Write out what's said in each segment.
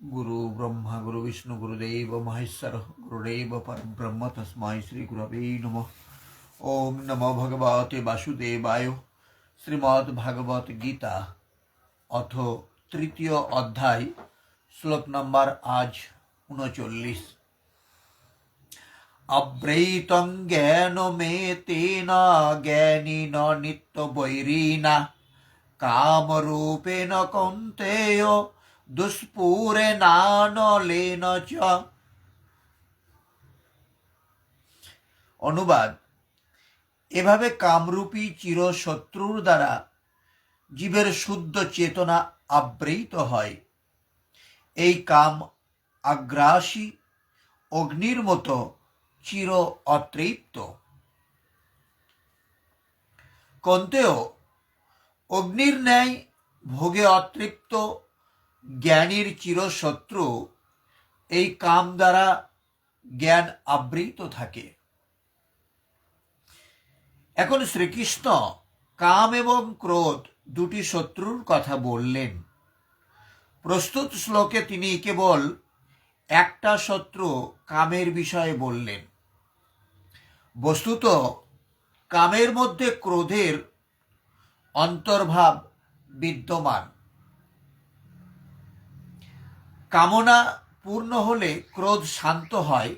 गुरु ब्रह्मा गुरु विष्णु गुरुदेव महेश्वर गुरुदेव परब्रह्म तस्मै श्री गुरवे नमः। ओम नमो भगवते वासुदेवाय। श्रीमद् भागवत गीता अथ तृतीय अध्याय श्लोक नम्बर आज 39। अव्रैतं ज्ञानमेतेन ज्ञानिन नित्यवैरिणा कामरूपेण कौन्तेय দুষ্পুরেণানলেন চ। অনুবাদ: এভাবে কামরূপী চিরশত্রুর দ্বারা জীবের শুদ্ধ চেতনা আবৃত হয়। এই কাম আগ্রাসী অগ্নির মতো চির অতৃপ্ত। কন্তেয় অগ্নির ন্যায় ভোগে অতৃপ্ত জ্ঞানীর চিরশত্রু এই কাম দ্বারা জ্ঞান আবৃত থাকে। এখন শ্রীকৃষ্ণ কাম এবং ক্রোধ দুটি শত্রুর কথা বললেন। প্রস্তুত শ্লোকে তিনি কেবল একটা শত্রু কামের বিষয়ে বললেন। বস্তুত কামের মধ্যে ক্রোধের অন্তর্ভাব বিদ্যমান। কামনা পূর্ণ হলে ক্রোধ শান্ত হয়,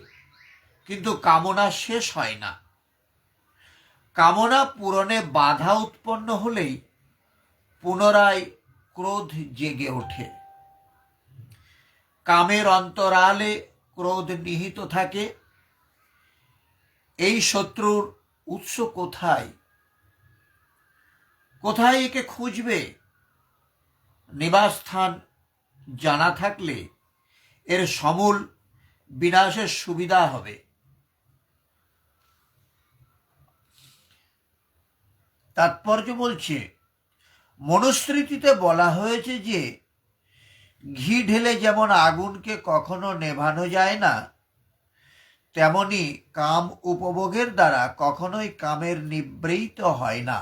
কিন্তু কামনা শেষ হয় না। কামনা পূরণে বাধা উৎপন্ন হলেই পুনরায় ক্রোধ জেগে ওঠে। কামের অন্তরালে ক্রোধ নিহিত থাকে। এই শত্রুর উৎস কোথায়? কোথায় একে খুঁজবে? নিবাসস্থান জানা থাকলে এর সমূল বিনাশের সুবিধা হবে। তাৎপর্য বলছে, মনুস্মৃতিতে বলা হয়েছে যে ঘি ঢেলে যেমন আগুনকে কখনো নেভানো যায় না, তেমনি কাম উপভোগের দ্বারা কখনোই কামের নিবৃত্ত হয় না।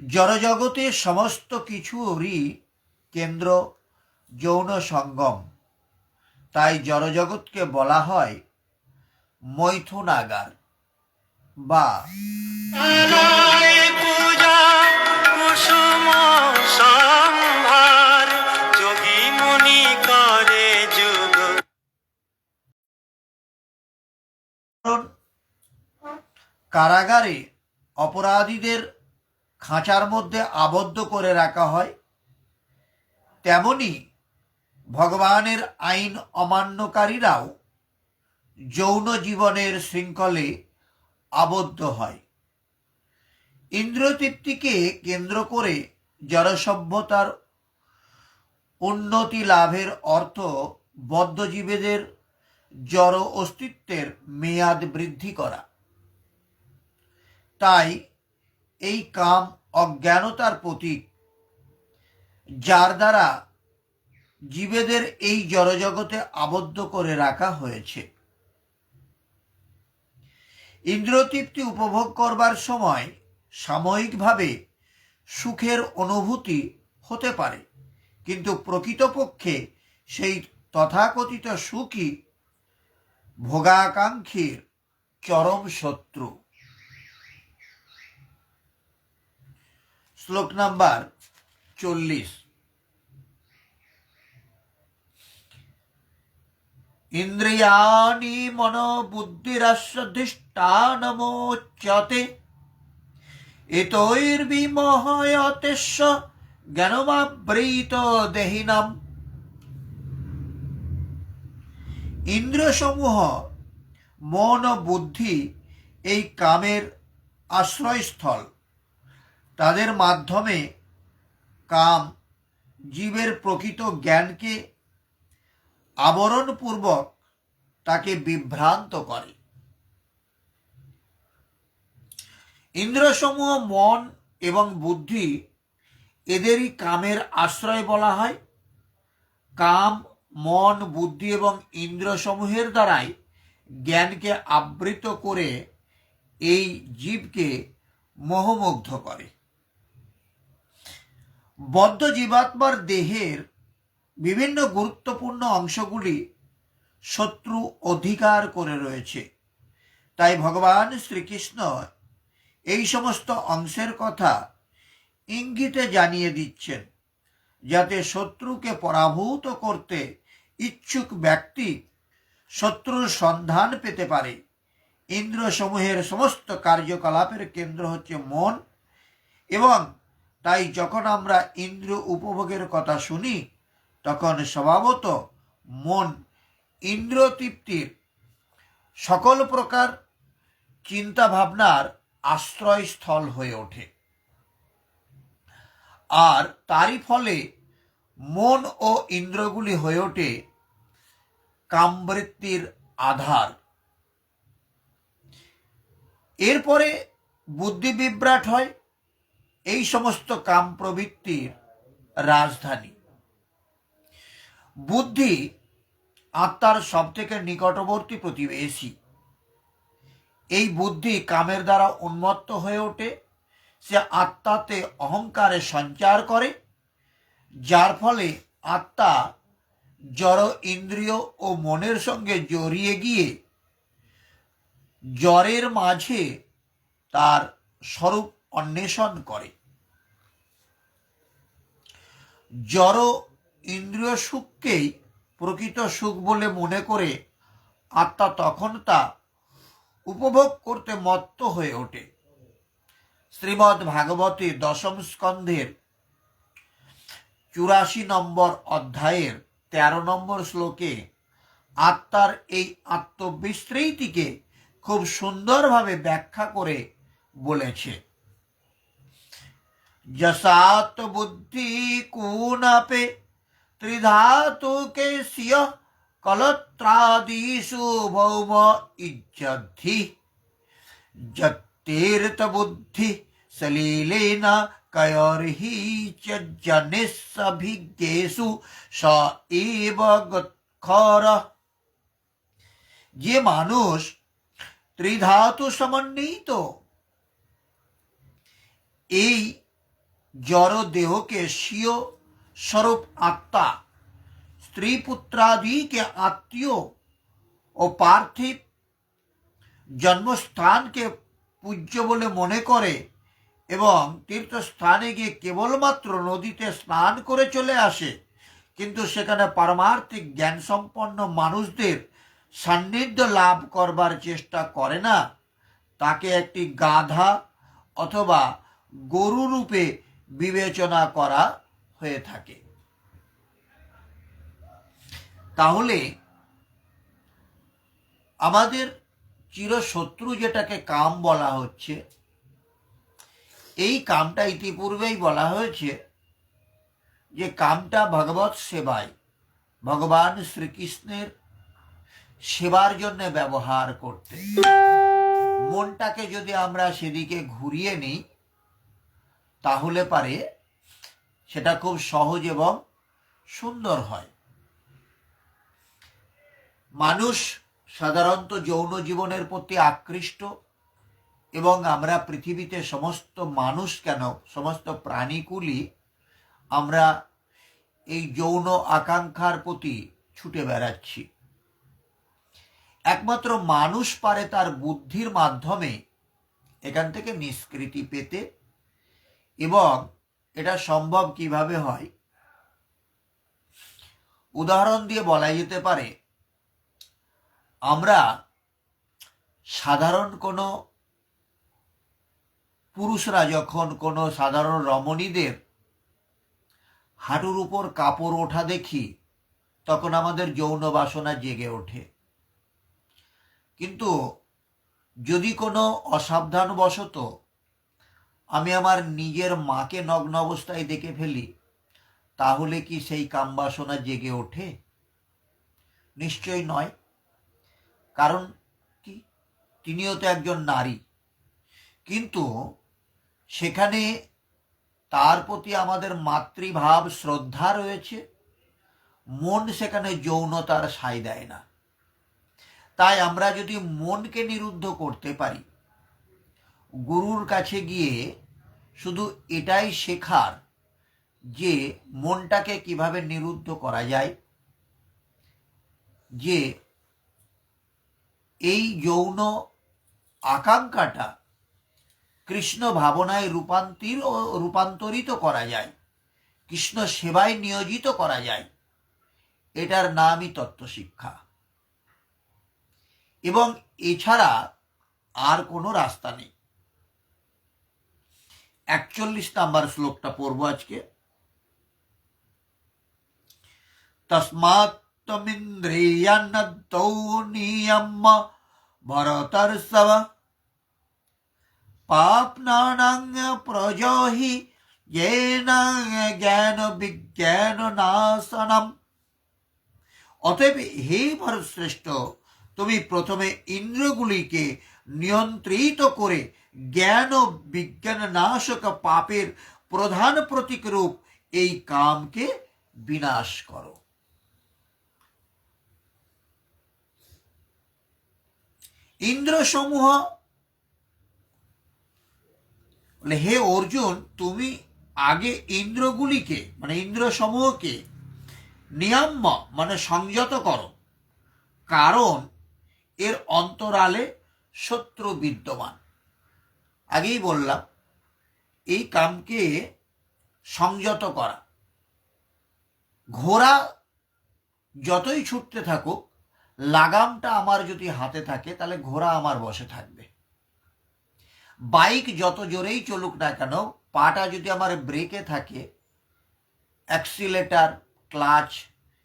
জড়জগতে সমস্ত কিছুরই কেন্দ্র যৌন সঙ্গম। তাই জড়জগৎকে বলা হয় মৈথুনাগার বা কারাগারে অপরাধীদের খাঁচার মধ্যে আবদ্ধ করে রাখা হয়, তেমনি ভগবানের আইন অমান্যকারীরাও যৌন জীবনের শৃঙ্খলে আবদ্ধ হয়। ইন্দ্রিয়তৃপ্তিকে কেন্দ্র করে জড়সভ্যতার উন্নতি লাভের অর্থ বদ্ধজীবেদের জড় অস্তিত্বের মেয়াদ বৃদ্ধি করা। তাই এই কাম অজ্ঞানতার প্রতীক, যার দ্বারা জীবেদের এই জড়জগতে আবদ্ধ করে রাখা হয়েছে। ইন্দ্রিয়তৃপ্তি উপভোগ করবার সময় সাময়িকভাবে সুখের অনুভূতি হতে পারে, কিন্তু প্রকৃতপক্ষে সেই তথাকথিত সুখই ভোগাকাঙ্ক্ষীর চরম শত্রু। শ্লোক নাম্বার 40। ইন্দ্রিয়াণি মনোবুদ্ধিরাস্যধিষ্ঠানমোচ্যতে এতৈর্বিমোহয়তেস্য জ্ঞানমাবৃত দেহিনাম। ইন্দ্রিয়সমূহ মন ও বুদ্ধি এই কামের আশ্রয়স্থল। তাদের মাধ্যমে কাম জীবের প্রকৃত জ্ঞানকে আবরণপূর্বক তাকে বিভ্রান্ত করে। ইন্দ্রিয়সমূহ মন এবং বুদ্ধি, এদেরই কামের আশ্রয় বলা হয়। কাম, মন, বুদ্ধি এবং ইন্দ্রিয়সমূহের দ্বারাই জ্ঞানকে আবৃত করে এই জীবকে মোহমুগ্ধ করে। বদ্ধ জীবাত্মার দেহের বিভিন্ন গুরুত্বপূর্ণ অংশগুলি শত্রু অধিকার করে রয়েছে। তাই ভগবান শ্রীকৃষ্ণ এই সমস্ত অংশের কথা ইঙ্গিতে জানিয়ে দিচ্ছেন, যাতে শত্রুকে পরাভূত করতে ইচ্ছুক ব্যক্তি শত্রুর সন্ধান পেতে পারে। ইন্দ্রিয়সমূহের সমস্ত কার্যকলাপের কেন্দ্র হচ্ছে মন, এবং তাই যখন আমরা ইন্দ্রিয় উপভোগের কথা শুনি তখন স্বভাবত মন ইন্দ্রিয় তৃপ্তির সকল প্রকার চিন্তা ভাবনার আশ্রয়স্থল হয়ে ওঠে, আর তারই ফলে মন ও ইন্দ্রিয়গুলি হয়ে ওঠে কামবৃত্তির আধার। এরপরে বুদ্ধি বিভ্রাট হয় এই সমস্ত কাম প্রবৃত্তির রাজধানী। বুদ্ধি আত্মার সব থেকে নিকটবর্তী প্রতিবেশী। এই বুদ্ধি কামের দ্বারা উন্মত্ত হয়ে ওঠে, সে আত্মাতে অহংকারে সঞ্চার করে, যার ফলে আত্মা জড় ইন্দ্রিয় ও মনের সঙ্গে জড়িয়ে গিয়ে জড়ের মাঝে তার স্বরূপ অন্বেষণ করে। জড় ইন্দ্রিয় সুখকেই প্রকৃত সুখ বলে মনে করে আত্মা তখন তা উপভোগ করতে মত্ত হয়ে ওঠে। শ্রীমদ্ ভাগবতে দশম স্কন্ধের 84 নম্বর অধ্যায়ের 13 নম্বর শ্লোকে আত্মার এই আত্মবিস্মৃতিকে খুব সুন্দরভাবে ব্যাখ্যা করে বলেছে। যসাত বুদ্ধি কুনাপে ত্রিধাতুকে সিয় কলত্রাদিষু ভৌম ইজ্জদ্ধি যত্তীর্থ বুদ্ধি সলীলেন কয়োর্হি চ জনিসভিজ্ঞেষু স এব গৎখর। যে মানুষ ত্রিধাতু সমন্বিত এই জড় দেহকে স্বীয় স্বরূপ আত্মা, স্ত্রী পুত্রাদিকে আত্মীয় ও পার্থিব জন্মস্থানকে পূজ্য বলে মনে করে এবং তীর্থস্থানে গিয়ে কেবলমাত্র নদীতে স্নান করে চলে আসে, কিন্তু সেখানে পারমার্থিক জ্ঞান সম্পন্ন মানুষদের সান্নিধ্য লাভ করবার চেষ্টা করে না, তাকে একটি গাধা অথবা গরু রূপে বিবেচনা করা হয়ে থাকে। তাহলে আমাদের চিরশত্রু যেটাকে কাম বলা হচ্ছে, এই কামটা ইতিপূর্বেই বলা হয়েছে যে কামটা ভগবৎ সেবায়, ভগবান শ্রীকৃষ্ণের সেবার জন্য ব্যবহার করতে। মনটাকে যদি আমরা সেদিকে ঘুরিয়ে নিই তাহলে পারে সেটা খুব সহজ এবং সুন্দর হয়। মানুষ সাধারণত যৌন জীবনের প্রতি আকৃষ্ট, এবং আমরা পৃথিবীতে সমস্ত মানুষ কেন সমস্ত প্রাণীকুলই আমরা এই যৌন আকাঙ্ক্ষার প্রতি ছুটে বেড়াচ্ছি। একমাত্র মানুষ পারে তার বুদ্ধির মাধ্যমে এখান থেকে নিষ্কৃতি পেতে, এবং এটা সম্ভব কিভাবে হয় উদাহরণ দিয়ে বলা যেতে পারে। আমরা সাধারণ কোনো পুরুষরা যখন কোনো সাধারণ রমণীদের হাঁটুর উপর কাপড় ওঠা দেখি তখন আমাদের যৌন বাসনা জেগে ওঠে, কিন্তু যদি কোনো অসাবধানবশত আমি আমার নিজের মাকে নগ্ন অবস্থায় দেখে ফেলি তাহলে কি সেই কামবাসনা জেগে ওঠে? নিশ্চয়ই নয়। কারণ কি, তিনিও তো একজন নারী, কিন্তু সেখানে তার প্রতি আমাদের মাতৃভাব শ্রদ্ধা রয়েছে, মন সেখানে যৌনতার সায় দেয় না। তাই আমরা যদি মনকে নিরুদ্ধ করতে পারি, গুরুর কাছে গিয়ে শুধু এটাই শেখার যে মনটাকে কিভাবে নিরুদ্ধ করা যায়, যে এই যৌন আকাঙ্ক্ষাটা কৃষ্ণ ভাবনায় রূপান্তরিত করা যায়, কৃষ্ণ সেবায় নিয়োজিত করা যায়, এটার নামই তত্ত্বশিক্ষা। এবং এছাড়া আর কোনো রাস্তা নেই। 41 নম্বর শ্লোকটা পড়ব আজকে। তস্মাৎ তমিন্দ্রিয়ান্নদ্যৌ নিয়ম্য ভরতর্ষভ পাপ্নানাং প্রজহি येन জ্ঞান বিজ্ঞান নাশনম। অতএব হে ভরতশ্রেষ্ঠ, তুমি প্রথমে ইন্দ্রিয়গুলিকে নিয়ন্ত্রিত করে জ্ঞান ও বিজ্ঞান নাশক পাপের প্রধান প্রতীক রূপ এই কামকে বিনাশ করো। ইন্দ্রসমূহ, হে অর্জুন, তুমি আগে ইন্দ্রগুলিকে মানে ইন্দ্রসমূহকে নিয়ম্য মানে সংযত করো, কারণ এর অন্তরালে শত্রু বিদ্যমান। আগেই বললাম এই কামকে সংযত করা। ঘোড়া যতই ছুটতে থাকুক, লাগামটা আমার যদি হাতে থাকে তাহলে ঘোড়া আমার বসে থাকবে। বাইক যত জোরেই চলুক না কেন, পাটা যদি আমার ব্রেকে থাকে, অ্যাক্সিলেটার ক্লাচ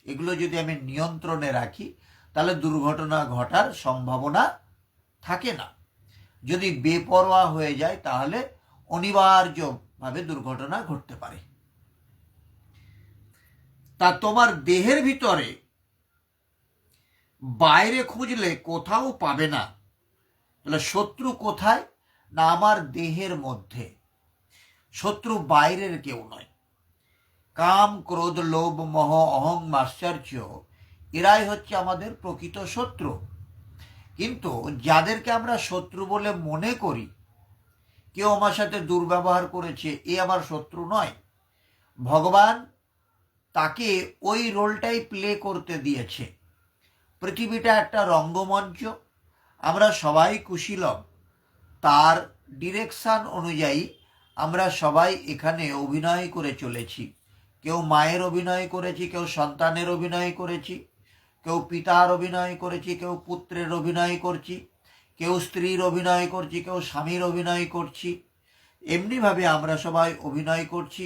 এগুলো যদি আমি নিয়ন্ত্রণে রাখি, তাহলে দুর্ঘটনা ঘটার সম্ভাবনা থাকে না। যদি বেপরোয়া হয়ে যায় তাহলে অনিবার্যভাবে দুর্ঘটনা ঘটতে পারে। তা তোমার দেহের ভিতরে বাইরে খুঁজলে কোথাও পাবে না। তাহলে শত্রু কোথায়? না আমার দেহের মধ্যে। শত্রু বাইরের কেউ নয়। কাম, ক্রোধ, লোভ, মোহ, অহং, মাশ্চর্য এরাই হচ্ছে আমাদের প্রকৃত শত্রু। কিন্তু যাদেরকে আমরা শত্রু বলে মনে করি, কেউ আমার সাথে দুর্ব্যবহার করেছে, এ আমার শত্রু নয়। ভগবান তাকে ওই রোলটাই প্লে করতে দিয়েছে। পৃথিবীটা একটা রঙ্গমঞ্চ, আমরা সবাই কুশীলব। তার ডিরেকশন অনুযায়ী আমরা সবাই এখানে অভিনয় করে চলেছি। কেউ মায়ের অভিনয় করেছি, কেউ সন্তানের অভিনয় করেছি, কেউ পিতার অভিনয় করেছি, কেউ পুত্রের অভিনয় করছি, কেউ স্ত্রীর অভিনয় করছি, কেউ স্বামীর অভিনয় করছি। এমনিভাবে আমরা সবাই অভিনয় করছি।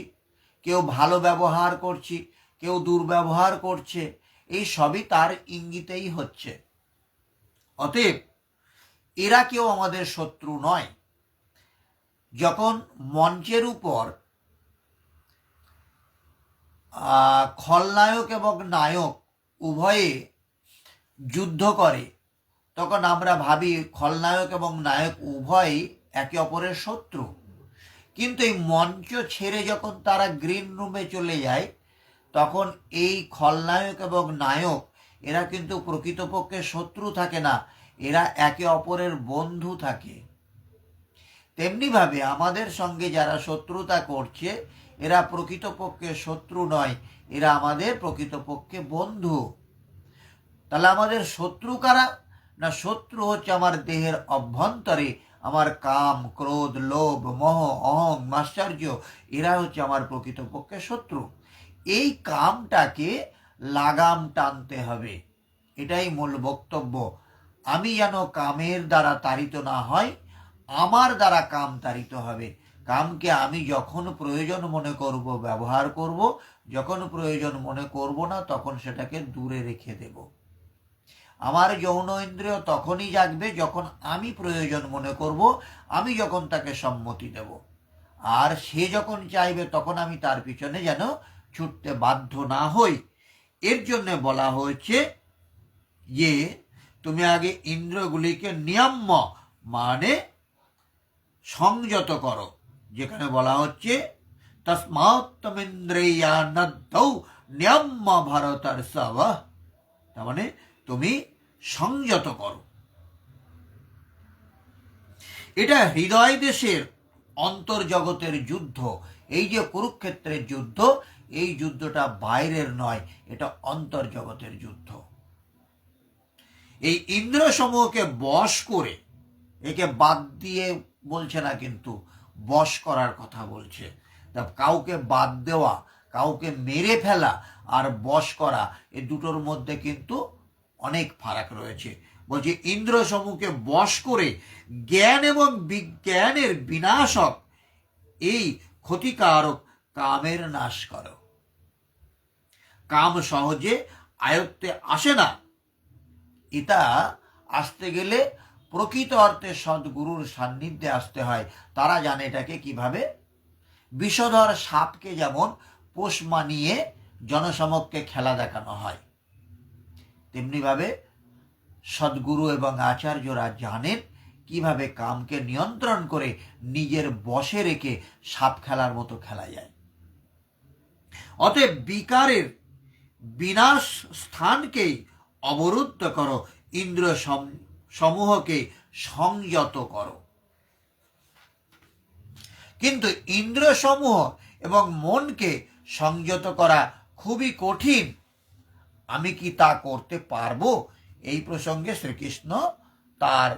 কেউ ভালো ব্যবহার করছি, কেউ দুর্ব্যবহার করছে। এই সবই তার ইঙ্গিতেই হচ্ছে। অতএব এরা কেউ আমাদের শত্রু নয়। যখন মঞ্চের উপর খলনায়ক এবং নায়ক উভয়ে যুদ্ধ করে, তখন আমরা ভাবি খলনায়ক এবং নায়ক উভয়ই একে অপরের শত্রু। কিন্তু এই মঞ্চ ছেড়ে যখন তারা গ্রিন রুমে চলে যায়, তখন এই খলনায়ক এবং নায়ক এরা কিন্তু প্রকৃতপক্ষে শত্রু থাকে না, এরা একে অপরের বন্ধু থাকে। তেমনিভাবে আমাদের সঙ্গে যারা শত্রুতা করছে, এরা প্রকৃতপক্ষে শত্রু নয়, এরা আমাদের প্রকৃতপক্ষে বন্ধু। তাহলে আমাদের শত্রু কারা? না, শত্রু হচ্ছে আমার দেহের অভ্যন্তরে আমার কাম, ক্রোধ, লোভ, মোহ, অহং, মাশ্চর্য এরা হচ্ছে আমার প্রকৃতপক্ষে শত্রু। এই কামটাকে লাগাম টানতে হবে, এটাই মূল বক্তব্য। আমি যেন কামের দ্বারা তাড়িত না হয়, আমার দ্বারা কাম তাড়িত হবে। কামকে আমি যখন প্রয়োজন মনে করব ব্যবহার করব, যখন প্রয়োজন মনে করব না তখন সেটাকে দূরে রেখে দেব। আমার যৌন ইন্দ্রিয় তখনই জাগবে যখন আমি প্রয়োজন মনে করব, আমি যখন তাকে সম্মতি দেব। আর সে যখন চাইবে তখন আমি তার পিছনে যেন ছুটতে বাধ্য না হই। এর জন্য বলা হয়েছে যে তুমি আগে ইন্দ্রিয়গুলিকে নিয়ম্য মানে সংযত করো। যেখানে বলা হচ্ছে তস্মাৎ তমিন্দ্রিয়ান্নদ্যৌ নিয়ম্য ভরতর্ষভ, তার মানে তুমি সংযত করো। এটা হৃদয় দেশের অন্তর্জগতের যুদ্ধ, এই যে কুরুক্ষেত্রের যুদ্ধ, এই যুদ্ধটা বাইরের নয়, এটা অন্তর্জগতের যুদ্ধ। এই ইন্দ্র সমূহকে বশ করে, একে বাদ দিয়ে বলছে না, কিন্তু বশ করার কথা বলছে। কাউকে বাদ দেওয়া, কাউকে মেরে ফেলা আর বশ করা, এই দুটোর মধ্যে কিন্তু অনেক ফারাক রয়েছে। বলছে ইন্দ্র সমূহকে বশ করে জ্ঞান এবং বিজ্ঞানের বিনাশক এই ক্ষতিকারক কামের নাশ করো। কাম সহজে আয়ত্তে আসে না, এটা আসতে গেলে প্রকৃত অর্থে সদ্গুরুর সান্নিধ্যে আসতে হয়। তারা জানে এটাকে কিভাবে। বিষধর সাপকে যেমন পোষ মানিয়ে জনসমক্ষে খেলা দেখানো হয়, তেমনিভাবে সদ্গুরু এবং আচার্যরা জানেন কিভাবে কামকে নিয়ন্ত্রণ করে নিজের বশে রেখে সাপ খেলার মতো খেলা যায়। অতএব বিকারের বিনাশ স্থানকেই অবরুদ্ধ করো, ইন্দ্র সমূহকে সংযত করো। কিন্তু ইন্দ্র সমূহ এবং মনকে সংযত করা খুবই কঠিন। আমি কি তা করতে পারবো? এই প্রসঙ্গে শ্রীকৃষ্ণ তার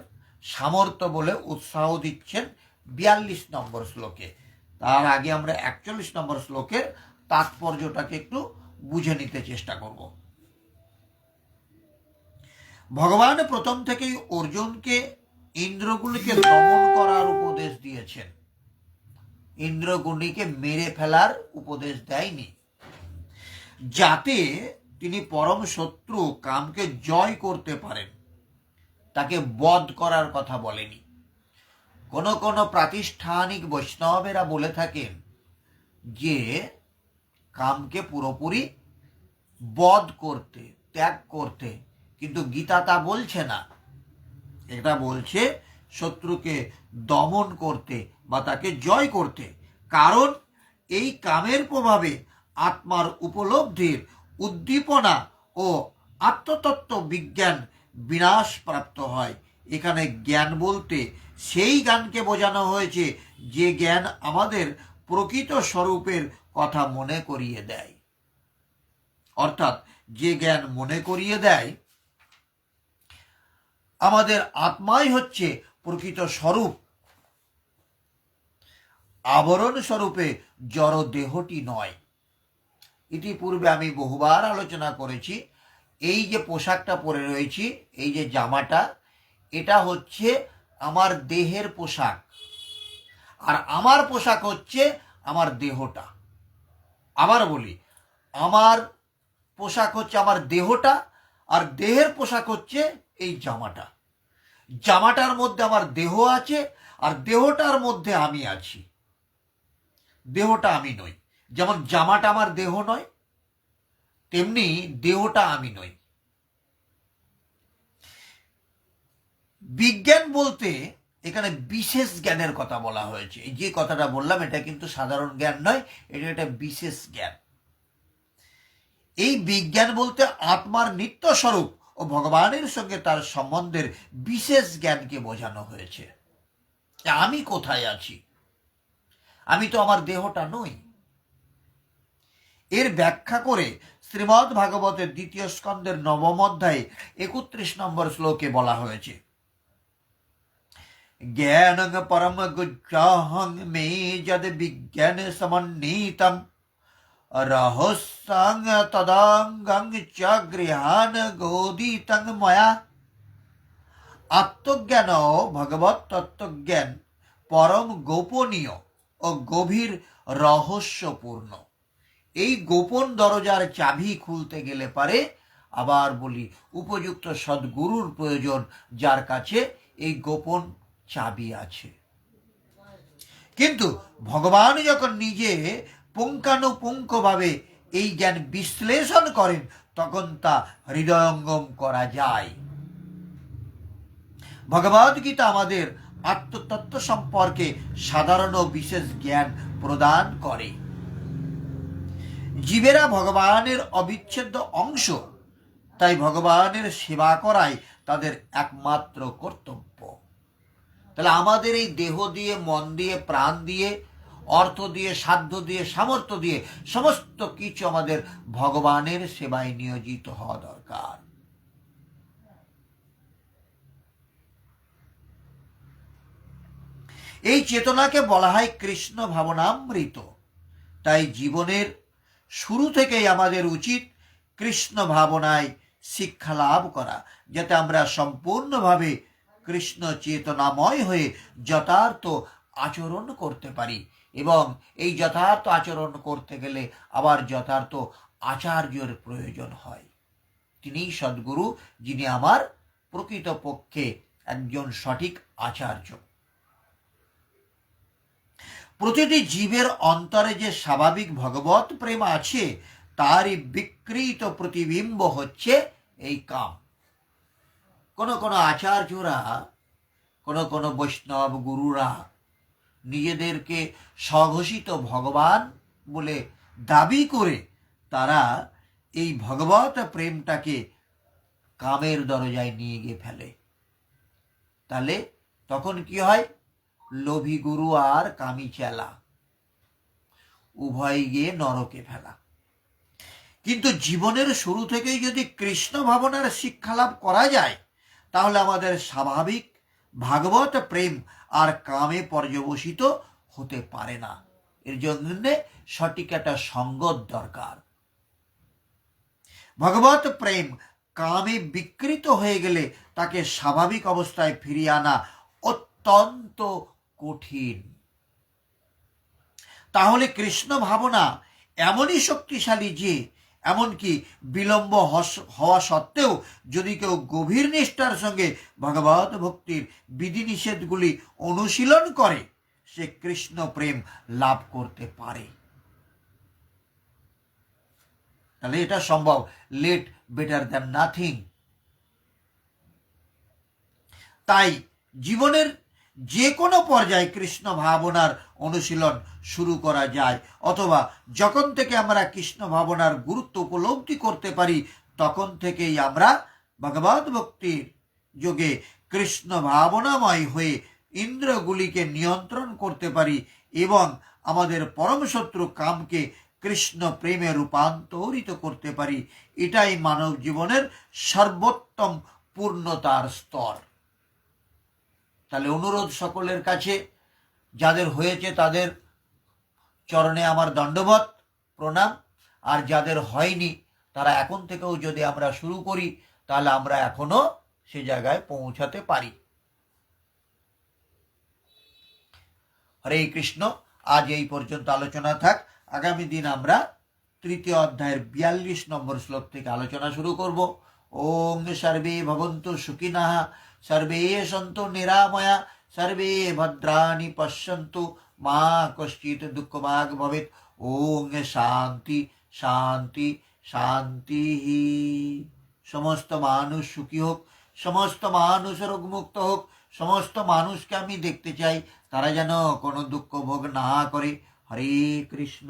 সামর্থ্য বলে উৎসাহ দিচ্ছেন 42 নম্বর শ্লোকে। তার আগে আমরা 41 নম্বর শ্লোকের তাৎপর্যটাকে একটু বুঝে নিতে চেষ্টা করব। ভগবান প্রথম থেকেই অর্জুনকে ইন্দ্রগুলিকে দমন করার উপদেশ দিয়েছেন, ইন্দ্রগুলিকে মেরে ফেলার উপদেশ দেয়নি, যাতে তিনি পরম শত্রু কামকে জয় করতে পারেন। তাকে বধ করার কথা বলেনি। কোন কোন প্রাতিষ্ঠানিক বৈষ্ণবেরা বলে থাকেন যে কামকে পুরোপুরি বধ করতে, ত্যাগ করতে, কিন্তু গীতা তা বলছে না। এটা বলছে শত্রুকে দমন করতে বা তাকে জয় করতে। কারণ এই কামের প্রভাবে আত্মার উপলব্ধির উদ্দীপনা ও আত্মতত্ত্ব বিজ্ঞান বিনাশ প্রাপ্ত হয়। এখানে জ্ঞান বলতে সেই জ্ঞানকে বোঝানো হয়েছে যে জ্ঞান আমাদের প্রকৃত স্বরূপের কথা মনে করিয়ে দেয়। অর্থাৎ যে জ্ঞান মনে করিয়ে দেয় আমাদের আত্মাই হচ্ছে প্রকৃত স্বরূপ, আবরণ স্বরূপে জড় দেহটি নয়। ইতিপূর্বে আমি বহুবার আলোচনা করেছি, এই যে পোশাকটা পরে রয়েছি, এই যে জামাটা, এটা হচ্ছে আমার দেহের পোশাক, আর আমার পোশাক হচ্ছে আমার দেহটা। আবার বলি, আমার পোশাক হচ্ছে আমার দেহটা, আর দেহের পোশাক হচ্ছে এই জামাটা। জামাটার মধ্যে আমার দেহ আছে, আর দেহটার মধ্যে আমি আছি। দেহটা আমি নই। যেমন জামাটা আমার দেহ নয়, তেমনি দেহটা আমি নই। বিজ্ঞান বলতে এখানে বিশেষ জ্ঞানের কথা বলা হয়েছে। এই যে কথাটা বললাম, এটা কিন্তু সাধারণ জ্ঞান নয়, এটা একটা বিশেষ জ্ঞান। এই বিজ্ঞান বলতে আত্মার নিত্য স্বরূপ ও ভগবানের সঙ্গে তার সম্বন্ধের বিশেষ জ্ঞানকে বোঝানো হয়েছে। আমি কোথায় আছি? আমি তো আমার দেহটা নই। এর ব্যাখ্যা করে শ্রীমদ্ ভাগবতের 2য় স্কন্ধের 9ম অধ্যায়ে 31 নম্বর শ্লোকে বলা হয়েছে, জ্ঞানং পরম গুহ্যহং মে যদ বিজ্ঞান সমন্বিতম রহস্যং তদাঙ্গং চ গৃহান গোদিতং ময়া। আত্মজ্ঞান ও ভগবত তত্ত্বজ্ঞান পরম গোপনীয় ও গভীর রহস্যপূর্ণ। এই গোপন দরজার চাবি খুলতে গেলে পারে, আবার বলি, উপযুক্ত সদ্গুরুর প্রয়োজন, যার কাছে এই গোপন চাবি আছে। কিন্তু ভগবান যখন নিজে পুঙ্খানুপুঙ্খভাবে এই জ্ঞান বিশ্লেষণ করেন, তখন তা হৃদয়ঙ্গম করা যায়। ভগবদ্গীতা আমাদের আত্মতত্ত্ব সম্পর্কে সাধারণ ও বিশেষ জ্ঞান প্রদান করে। জীবেরা ভগবানের অবিচ্ছেদ্য অংশ, তাই ভগবানের সেবা করাই তাদের একমাত্র কর্তব্য। তাহলে আমাদের এই দেহ দিয়ে, মন দিয়ে, প্রাণ দিয়ে অর্থ দিয়ে, সাধ্য দিয়ে, সামর্থ্য দিয়ে সমস্ত কিছু আমাদের ভগবানের সেবায় নিয়োজিত হওয়া দরকার। এই চেতনাকে বলা হয় কৃষ্ণ ভাবনামৃত। তাই জীবনের শুরু থেকেই আমাদের উচিত কৃষ্ণ ভাবনায় শিক্ষা লাভ করা, যাতে আমরা সম্পূর্ণভাবে কৃষ্ণ চেতনাময় হয়ে যথার্থ আচরণ করতে পারি। এবং এই যথার্থ আচরণ করতে গেলে আবার যথার্থ আচার্যের প্রয়োজন হয়। তিনিই সদ্গুরু, যিনি আমার প্রকৃতপক্ষে একজন সঠিক আচার্য। প্রতিটি জীবের অন্তরে যে স্বাভাবিক ভগবত প্রেম আছে, তারই বিকৃত প্রতিবিম্ব হচ্ছে এই কাম। কোন আচার্যরা, কোন বৈষ্ণব গুরুরা নিজেদেরকে স্বঘোষিত ভগবান বলে দাবি করে তারা এই ভগবত প্রেমটাকে কামের দরজায় নিয়ে গিয়ে ফেলে। তাহলে তখন কি হয়? লোভী গুরু আর কামি চেলা, উভয় গিয়ে নরকে ফেলা। কিন্তু জীবনের শুরু থেকেই যদি কৃষ্ণ ভাবনার শিক্ষা লাভ করা যায়, তাহলে আমাদের স্বাভাবিক ভাগবত প্রেম আর কামে পর্যবসিত হতে পারে না। এর জন্য সঠিক একটা সঙ্গত দরকার। ভগবত প্রেম কামে বিকৃত হয়ে গেলে তাকে স্বাভাবিক অবস্থায় ফিরিয়ে আনা অত্যন্ত কঠিন। তাহলে কৃষ্ণ ভাবনা এমনই শক্তিশালী যে এমনকি বিলম্ব হওয়া সত্ত্বেও যদি কেউ গভীর নিষ্ঠার সঙ্গে ভগবত ভক্তির বিধিনিষেধগুলি অনুশীলন করে, সে কৃষ্ণ প্রেম লাভ করতে পারে। তাহলে এটা সম্ভব। Late better than nothing. তাই জীবনের যে কোনো পর্যায়ে কৃষ্ণ ভাবনার অনুশীলন শুরু করা যায়, অথবা যখন থেকে আমরা কৃষ্ণ ভাবনার গুরুত্ব উপলব্ধি করতে পারি, তখন থেকেই আমরা ভগবত ভক্তির যোগে কৃষ্ণ ভাবনাময় হয়ে ইন্দ্রগুলিকে নিয়ন্ত্রণ করতে পারি এবং আমাদের পরম শত্রু কামকে কৃষ্ণ প্রেমে রূপান্তরিত করতে পারি। এটাই মানব জীবনের সর্বোত্তম পূর্ণতার স্তর। তাহলে অনুরোধ সকলের কাছে, যাদের হয়েছে তাদের চরণে আমার দণ্ডবত প্রণাম, আর যাদের হয়নি তারা এখন থেকেও যদি আমরা শুরু করি, তাহলে আমরা এখনো সে জায়গায় পৌঁছাতে পারি। হরে কৃষ্ণ। আজ এই পর্যন্ত আলোচনা থাক। আগামী দিন আমরা তৃতীয় অধ্যায়ের 42 নম্বর শ্লোক থেকে আলোচনা শুরু করব। ওম সর্বে ভবন্তু সুখিনঃ, সর্বে সন্তু নিরাময়া, সর্বে ভদ্রাণি পশ্যন্তু, মা কশ্চিৎ দুঃখভাগ ভবেৎ। ওম শান্তি শান্তি শান্তি। সমস্ত মানুষ সুখী হোক, সমস্ত মানুষ রোগমুক্ত হোক। সমস্ত মানুষকে আমি দেখতে চাই তারা যেন কোনো দুঃখ ভোগ না করে। হরে কৃষ্ণ।